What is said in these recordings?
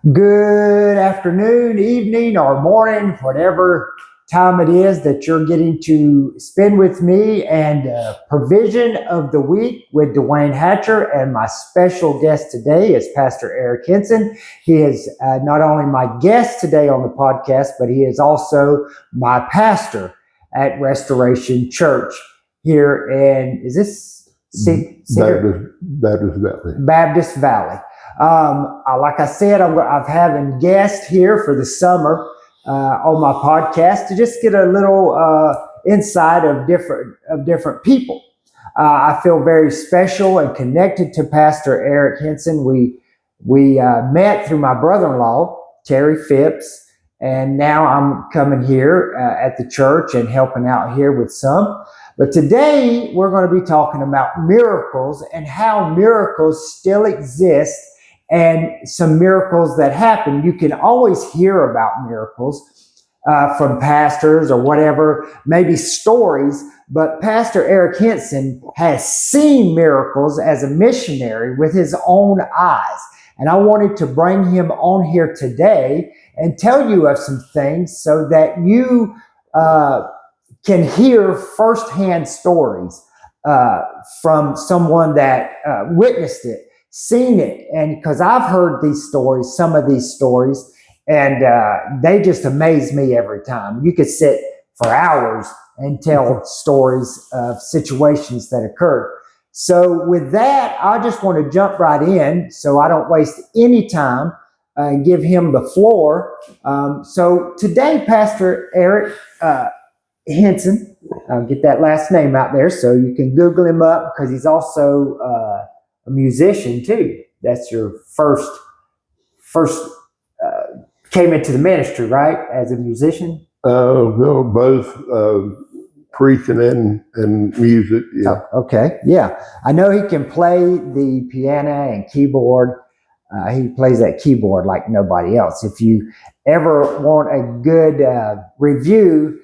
Good afternoon, evening, or morning, whatever time it is that you're getting to spend with me, and provision of the week with Duane Hatcher. And my special guest today is Pastor Eric Hinson. He is not only my guest today on the podcast, but he is also my pastor at Restoration Church here in, is this Baptist Valley. Baptist Valley. Like I said, I'm having guests here for the summer on my podcast to just get a little insight of different people. I feel very special and connected to Pastor Eric Hinson. We met through my brother-in-law, Terry Phipps, and now I'm coming here at the church and helping out here with some. But today we're going to be talking about miracles and how miracles still exist and some miracles that happen. You can always hear about miracles from pastors or whatever, maybe stories, but Pastor Eric Hinson has seen miracles as a missionary with his own eyes. And I wanted to bring him on here today and tell you of some things so that you can hear firsthand stories from someone that witnessed it, seen it. And because I've heard these stories, some of these stories, and they just amaze me every time. You could sit for hours and tell stories of situations that occurred. So with that, I just want to jump right in so I don't waste any time and give him the floor. So today, Pastor Eric Hinson, I'll get that last name out there so you can Google him up, because he's also a musician too. That's your first came into the ministry, right? As a musician? Well, both preaching and music. Yeah. Oh, okay. Yeah. I know he can play the piano and keyboard. He plays that keyboard like nobody else. If you ever want a good review,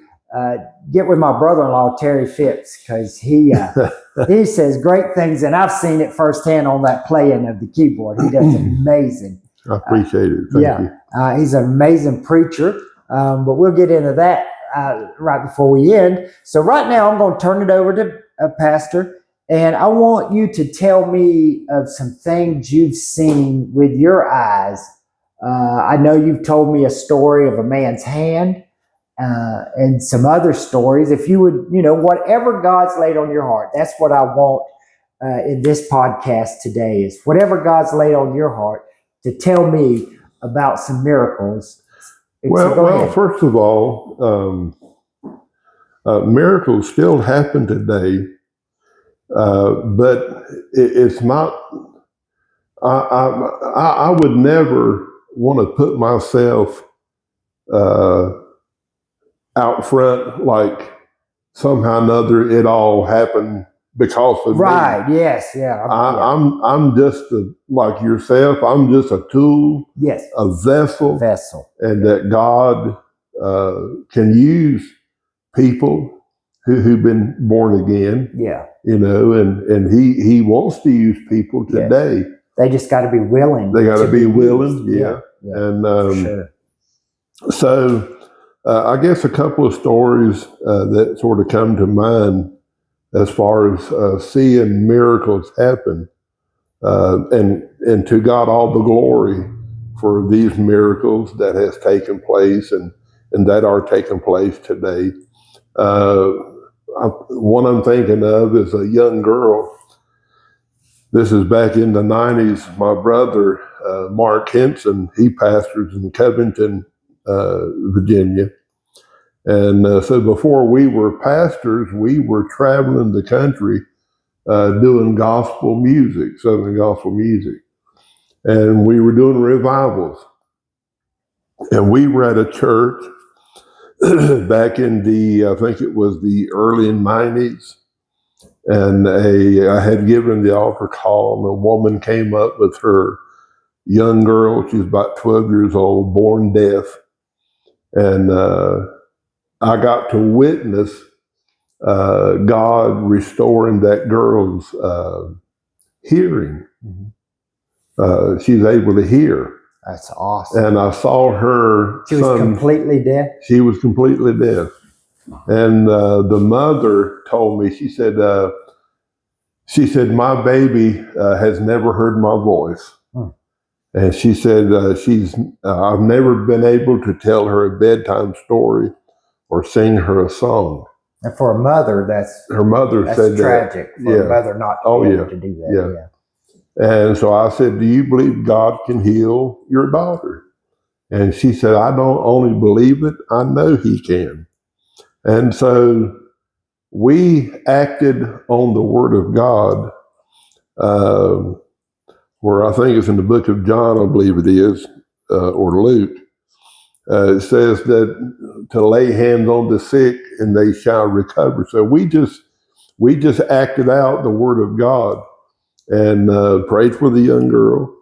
get with my brother-in-law, Terry Phipps, because he says great things, and I've seen it firsthand on that playing of the keyboard. He does amazing. I appreciate it. Thank you. He's an amazing preacher, but we'll get into that right before we end. So right now I'm going to turn it over to Pastor, and I want you to tell me of some things you've seen with your eyes. I know you've told me a story of a man's hand, and some other stories. If you would, whatever God's laid on your heart, that's what I want in this podcast today, is whatever God's laid on your heart to tell me about some miracles. Well, first of all, miracles still happen today, but it's not, I would never want to put myself out front like somehow or another it all happened because of right. me. Yes. Yeah. I'm just like yourself. I'm just a tool. Yes. A vessel. And that God can use people who've been born again. Yeah. And He wants to use people today. Yes. They just got to be willing. They got to be willing. Yeah. And sure. So. I guess a couple of stories that sort of come to mind as far as seeing miracles happen, and to God all the glory for these miracles that has taken place and that are taking place today. One I'm thinking of is a young girl. This is back in the 90s. My brother, Mark Hinson, he pastors in Covington, Virginia. And so before we were pastors, we were traveling the country doing gospel music, Southern gospel music. And we were doing revivals. And we were at a church back in I think it was the early 90s. And I had given the altar call, and a woman came up with her young girl. She was about 12 years old, born deaf. And I got to witness God restoring that girl's hearing. She's able to hear. That's awesome. And I saw her She was son. completely deaf? She was completely deaf. And the mother told me, she said, my baby has never heard my voice. And she said, I've never been able to tell her a bedtime story or sing her a song. And for a mother, her mother said tragic that. for a mother not to be able to do that. Yeah. And so I said, do you believe God can heal your daughter? And she said, I don't only believe it, I know he can. And so we acted on the word of God, where I think it's in the book of John, I believe it is, or Luke. It says that to lay hands on the sick and they shall recover. So we just acted out the word of God and prayed for the young girl.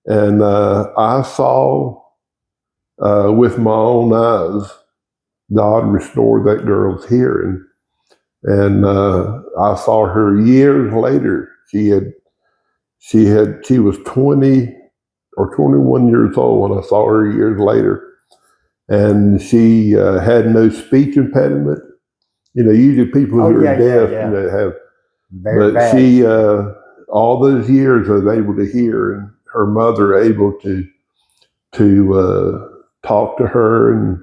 And I saw with my own eyes God restored that girl's hearing. And I saw her years later. She was 20 or 21 years old when I saw her years later. And she had no speech impediment. Usually people who are deaf, have. Very but bad. she, all those years, was able to hear, and her mother able to talk to her and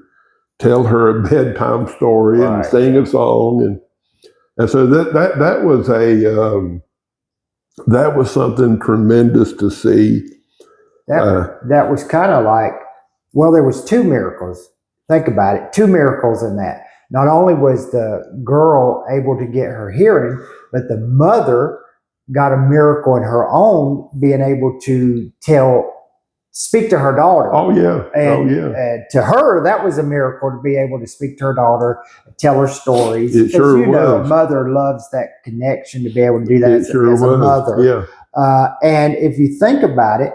tell her a bedtime story and sing a song, and so that was something tremendous to see. That was kind of like, well, there was two miracles. Think about it, two miracles in that. Not only was the girl able to get her hearing, but the mother got a miracle in her own, being able to speak to her daughter. Oh yeah. And to her, that was a miracle, to be able to speak to her daughter, tell her stories. It sure was. A mother loves that connection, to be able to do that as a mother. Yeah. And if you think about it,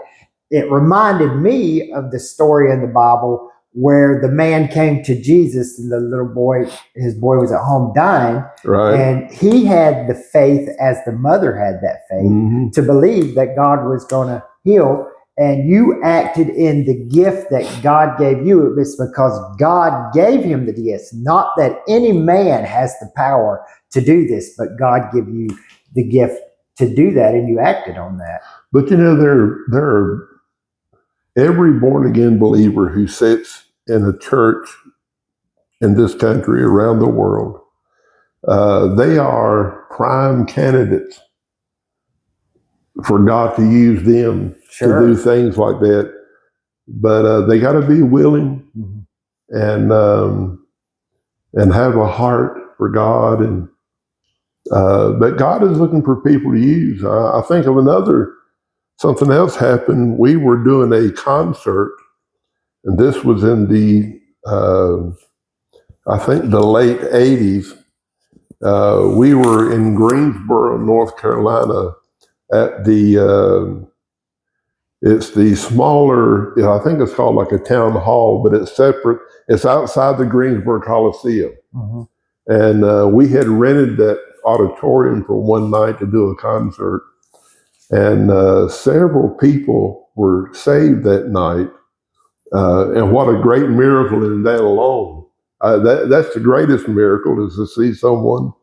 it reminded me of the story in the Bible where the man came to Jesus and the little boy, his boy was at home dying. Right. And he had the faith, as the mother had that faith, to believe that God was going to heal. And you acted in the gift that God gave you. It's because God gave him the gifts, not that any man has the power to do this, but God gave you the gift to do that, and you acted on that. But there are every born-again believer who sits in a church in this country, around the world, they are prime candidates for God to use them to do things like that. But they got to be willing and have a heart for God. And but God is looking for people to use. I think of something else happened. We were doing a concert, and this was in the I think the late 80s. We were in Greensboro, North Carolina, at it's the smaller, I think it's called like a town hall, but it's separate. It's outside the Greensboro Coliseum. And we had rented that auditorium for one night to do a concert. And several people were saved that night. And what a great miracle in that alone. That's the greatest miracle, is to see someone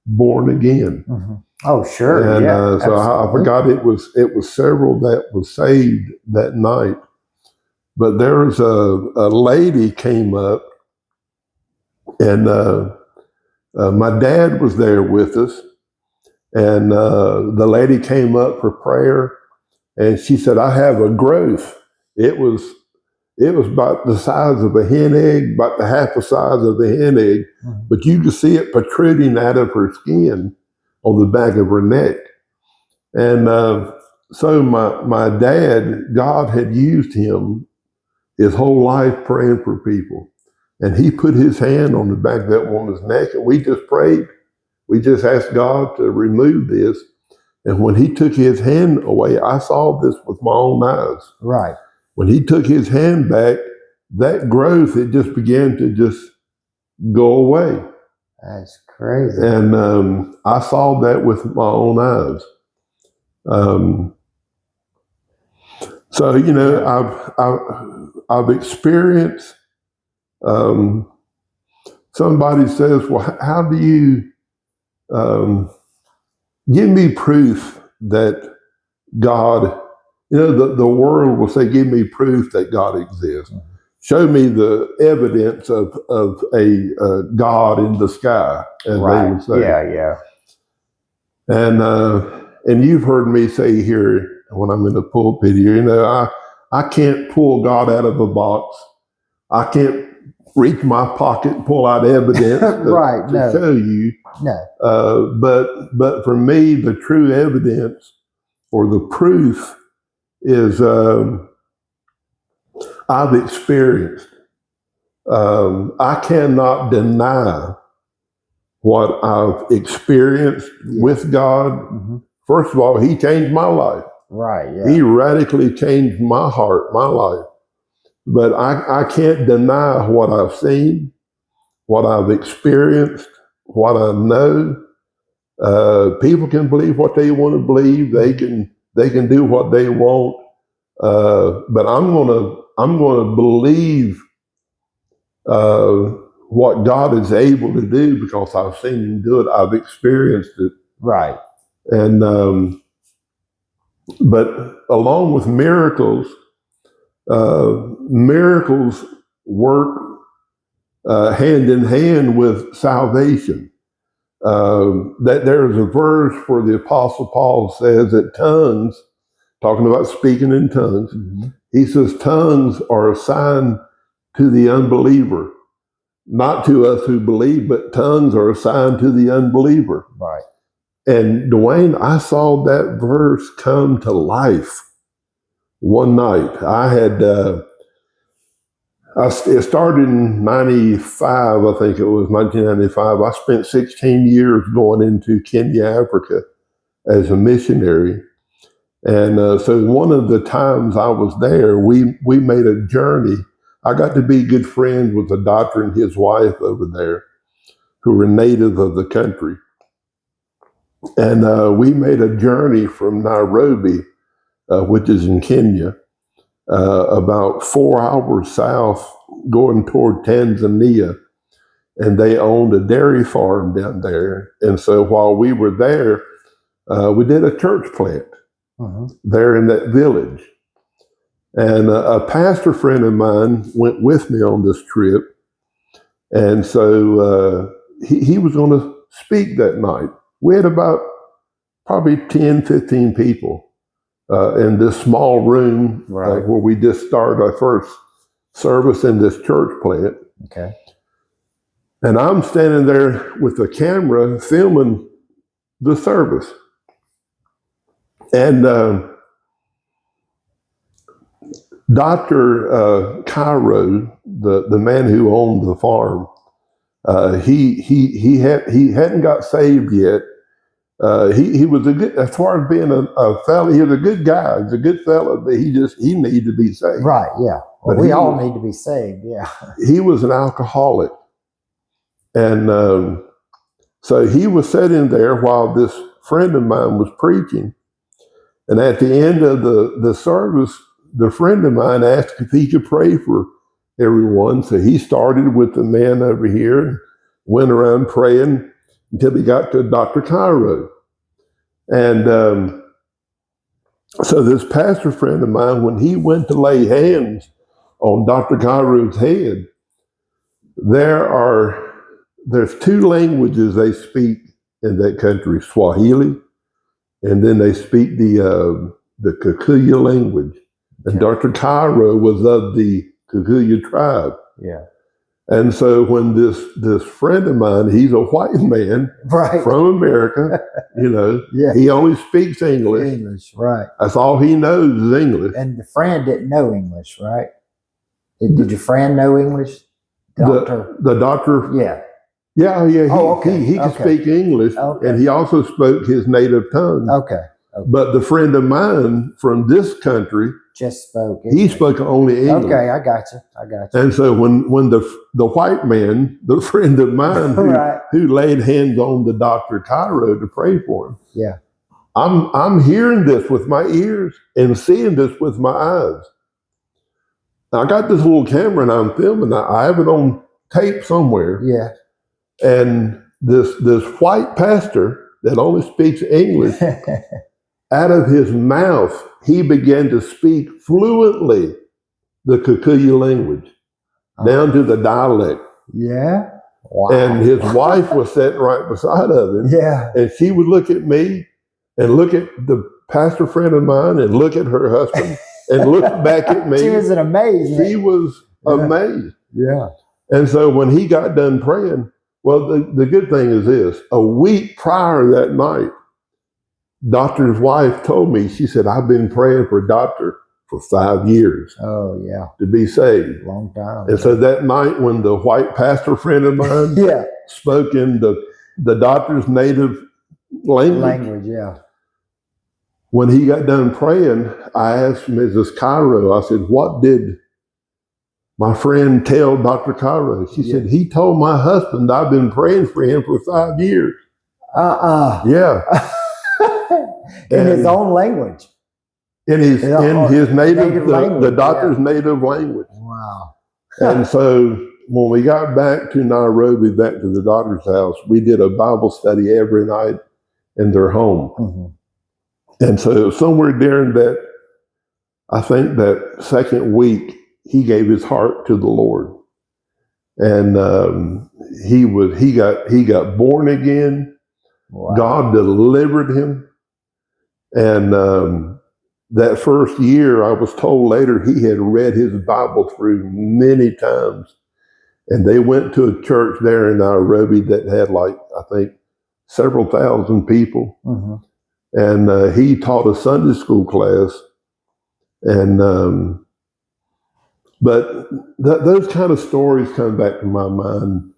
born again. Oh, sure. And so I forgot it was several that was saved that night. But there was a lady came up, and my dad was there with us. And the lady came up for prayer, and she said, I have a growth. It was about the size of a hen egg, about the half the size of the hen egg, but you could see it protruding out of her skin on the back of her neck. And so my dad, God had used him his whole life praying for people. And he put his hand on the back of that woman's neck, and we just prayed. We just asked God to remove this. And when he took his hand away, I saw this with my own eyes. Right. When he took his hand back, that growth, it just began to just go away. That's crazy. And I saw that with my own eyes. So I've experienced. Somebody says, "Well, how do you give me proof that God?" The world will say, "Give me proof that God exists. Show me the evidence of a God in the sky," as they would say. Yeah. And you've heard me say here when I'm in the pulpit here, I can't pull God out of a box. I can't reach my pocket and pull out evidence to show you. No. But for me, the true evidence or the proof is I've experienced. I cannot deny what I've experienced with God. Mm-hmm. First of all, He changed my life. Right. Yeah. He radically changed my heart, my life. But I can't deny what I've seen, what I've experienced, what I know. People can believe what they want to believe. They can do what they want. But I'm gonna believe what God is able to do because I've seen Him do it. I've experienced it. Right. And but along with miracles, miracles work hand in hand with salvation. That there is a verse where the Apostle Paul says that tongues, talking about speaking in tongues, he says tongues are a sign to the unbeliever, not to us who believe, but tongues are a sign to the unbeliever. Right. And Duane, I saw that verse come to life one night. It started in 95, I think it was 1995. I spent 16 years going into Kenya, Africa as a missionary. And so one of the times I was there, we made a journey. I got to be good friends with the doctor and his wife over there who were native of the country. And we made a journey from Nairobi, which is in Kenya, about 4 hours south going toward Tanzania. And they owned a dairy farm down there. And so while we were there, we did a church plant there in that village. And a pastor friend of mine went with me on this trip. And so he was going to speak that night. We had about probably 10, 15 people in this small room where we just started our first service in this church plant. Okay. And I'm standing there with the camera filming the service. And Dr. Cairo, the man who owned the farm, he hadn't got saved yet. He was a good, as far as being a fella, he was a good guy. He's a good fella, but he needed to be saved. Right, yeah. Well, we all need to be saved, yeah. He was an alcoholic. And so he was sitting there while this friend of mine was preaching. And at the end of the service, the friend of mine asked if he could pray for everyone. So he started with the man over here and went around praying until he got to Dr. Cairo. And so this pastor friend of mine, when he went to lay hands on Dr. Cairo's head, there's two languages they speak in that country, Swahili, and then they speak the Kikuyu language. And Dr. Cairo was of the Kikuyu tribe. Yeah. And so when this friend of mine, he's a white man from America, he only speaks English. English, right. That's all he knows is English. And the friend didn't know English, right? Did your friend know English? Doctor? The doctor? Yeah. Yeah. He could speak English, and he also spoke his native tongue. Okay. But the friend of mine from this country just spoke English. He spoke only English. Okay, I got you. And so when the white man, the friend of mine who laid hands on the Dr. Cairo to pray for him, I'm hearing this with my ears and seeing this with my eyes. I got this little camera and I'm filming. I have it on tape somewhere. Yeah. And this white pastor that only speaks English, out of his mouth, he began to speak fluently the Kikuyu language, down to the dialect. Yeah. Wow. And his wife was sitting right beside of him. Yeah. And she would look at me and look at the pastor friend of mine and look at her husband and look back at me. She was amazed. She was amazed. Yeah. And so when he got done praying, well, the good thing is this: a week prior that night, doctor's wife told me, she said, I've been praying for doctor for 5 years. Oh, yeah. To be saved. Long time. And so that night when the white pastor friend of mine yeah. spoke in the doctor's native language, yeah. when he got done praying, I asked Mrs. Cairo, I said, what did my friend tell Dr. Cairo? She said, he told my husband I've been praying for him for 5 years. Yeah. In his own language. In his native language, the doctor's native language. Wow. And so when we got back to Nairobi, back to the doctor's house, we did a Bible study every night in their home. Mm-hmm. And so somewhere during that, I think that second week, he gave his heart to the Lord. And he got born again. Wow. God delivered him. And that first year, I was told later, he had read his Bible through many times. And they went to a church there in Nairobi that had I think, several thousand people. Mm-hmm. And he taught a Sunday school class. And but those kind of stories come back to my mind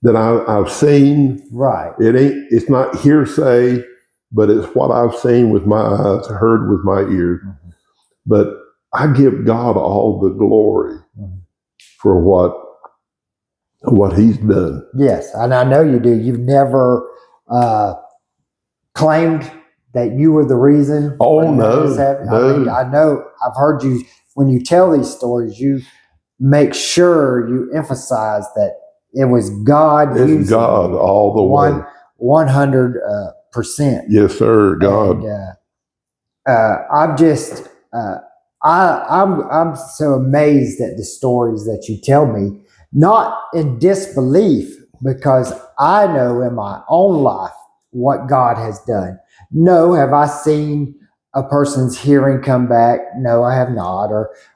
that I've seen. Right. It's not hearsay, but it's what I've seen with my eyes, heard with my ears. Mm-hmm. But I give God all the glory for what he's done. Yes, and I know you do. You've never claimed that you were the reason. Oh, no. I know. I've heard you, when you tell these stories, you make sure you emphasize that it was God. It's God all the way. 100%. Yes, sir. God. And, I'm so amazed at the stories that you tell me, not in disbelief, because I know in my own life what God has done. No, have I seen a person's hearing come back? No, I have not,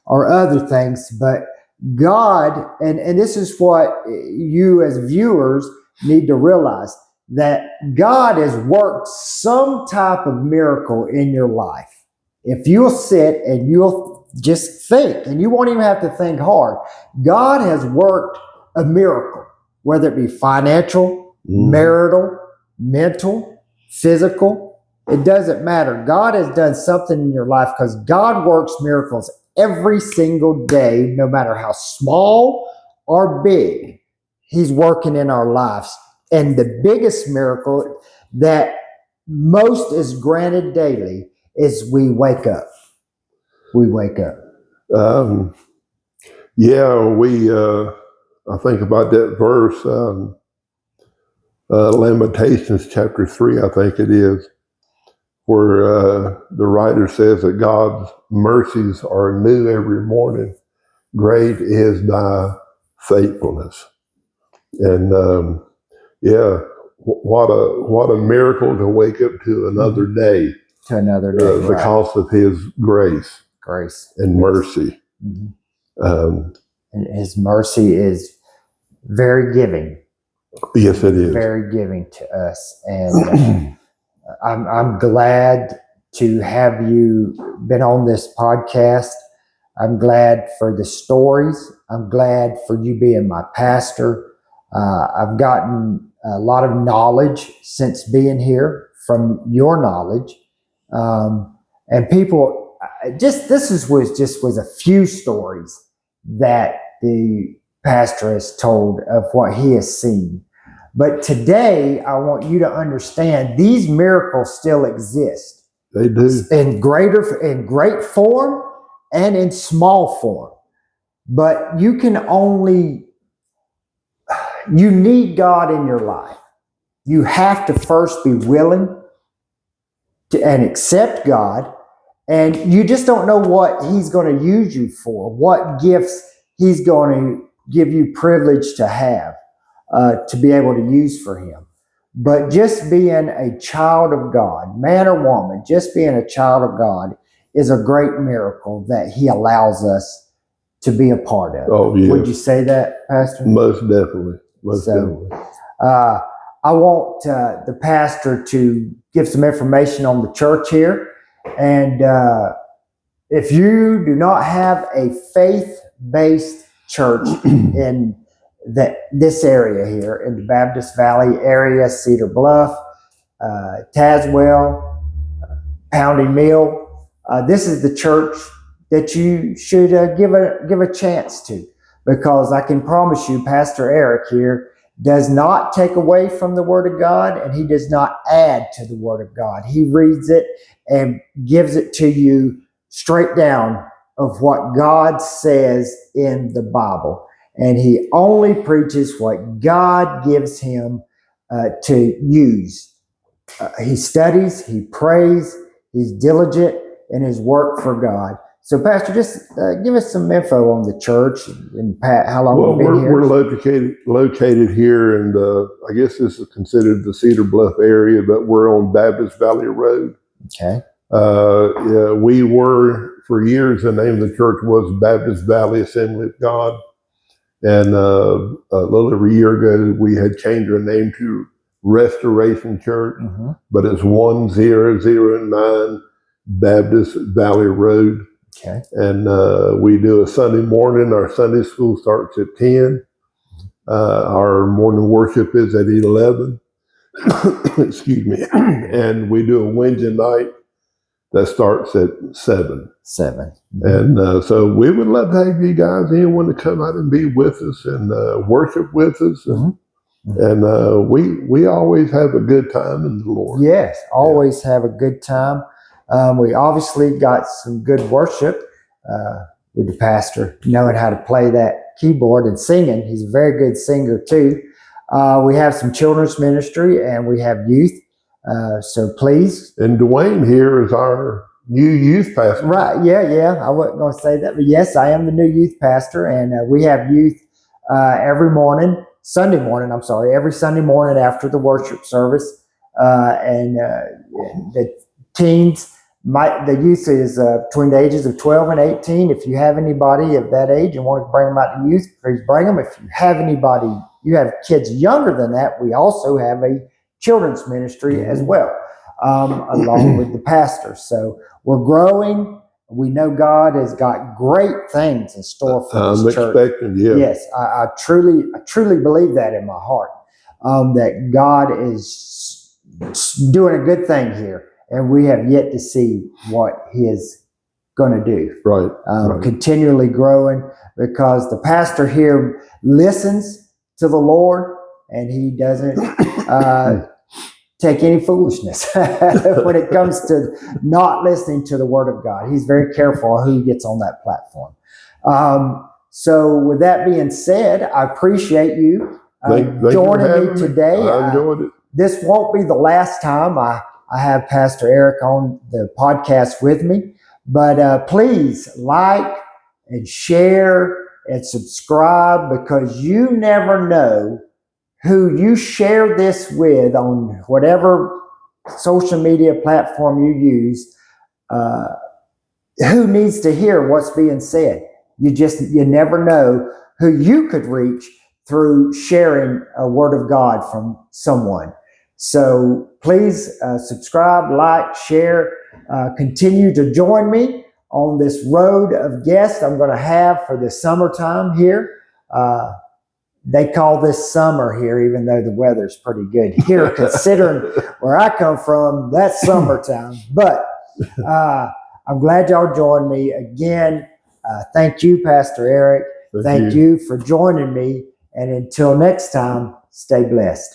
or other things. But God, and this is what you as viewers need to realize, that God has worked some type of miracle in your life. If you'll sit and you'll just think, and you won't even have to think hard, God has worked a miracle, whether it be financial, marital, mental, physical. It doesn't matter. God has done something in your life, because God works miracles every single day, no matter how small or big. He's working in our lives. And the biggest miracle that most is granted daily is we wake up. We wake up. I think about that verse, Lamentations chapter 3, I think it is, where the writer says that God's mercies are new every morning. Great is thy faithfulness. And what a miracle to wake up to another day. To another day, because of his grace and mercy. Mm-hmm. And his mercy is very giving. Yes, it is. Very giving to us. And I'm glad to have you been on this podcast. I'm glad for the stories. I'm glad for you being my pastor. I've gotten a lot of knowledge since being here from your knowledge. And people, this was a few stories that the pastor has told of what he has seen. But today, I want you to understand these miracles still exist. They do. in great form and in small form. But you need God in your life. You have to first be willing and accept God, and you just don't know what He's going to use you for, what gifts He's going to give you privilege to have, to be able to use for Him. But just being a child of God, man or woman, just being a child of God is a great miracle that He allows us to be a part of. Oh, yeah. Would you say that, Pastor? Most definitely. Most definitely. I want the pastor to give some information on the church here. And if you do not have a faith-based church in this area here, in the Baptist Valley area, Cedar Bluff, Tazewell, Pounding Mill, this is the church that you should give a chance to, because I can promise you, Pastor Eric here does not take away from the Word of God, and he does not add to the Word of God. He reads it and gives it to you straight down of what God says in the Bible. And he only preaches what God gives him to use. He studies, he prays, he's diligent in his work for God. So, Pastor, just give us some info on the church and Pat, how long you've been here. We're located here, and I guess this is considered the Cedar Bluff area, but we're on Baptist Valley Road. Okay. Yeah, we were, for years, the name of the church was Baptist Valley Assembly of God. And a little over a year ago, we had changed our name to Restoration Church, but it's 1009 Baptist Valley Road. Okay. And we do a Sunday morning. Our Sunday school starts at 10. Our morning worship is at 11. Excuse me. And we do a Wednesday night that starts at 7. 7. And so we would love to have you guys, anyone to come out and be with us and worship with us. And we always have a good time in the Lord. Yes, always have a good time. We obviously got some good worship with the pastor knowing how to play that keyboard and singing. He's a very good singer too. We have some children's ministry and we have youth. So please. And Duane here is our new youth pastor. Right. Yeah. I wasn't going to say that, but yes, I am the new youth pastor, and we have youth every Sunday morning after the worship service. And the teens, the youth is between the ages of 12 and 18. If you have anybody of that age and want to bring them out to youth, please bring them. If you have you have kids younger than that, we also have a children's ministry as well, along with the pastor. So we're growing. We know God has got great things in store for this church. Expecting, yeah. Yes, I truly believe that in my heart, that God is doing a good thing here, and we have yet to see what He is going to do. Right. Continually growing, because the pastor here listens to the Lord, and he doesn't take any foolishness when it comes to not listening to the Word of God. He's very careful who gets on that platform. So with that being said, I appreciate you joining me today. I enjoyed it. This won't be the last time I have Pastor Eric on the podcast with me, but please like and share and subscribe, because you never know who you share this with on whatever social media platform you use, who needs to hear what's being said. You never know who you could reach through sharing a word of God from someone. So please subscribe, like, share, continue to join me on this road of guests I'm going to have for the summertime here. They call this summer here, even though the weather's pretty good here, considering where I come from, that's summertime. But I'm glad y'all joined me again. Thank you, Pastor Eric. Thank you for joining me. And until next time, stay blessed.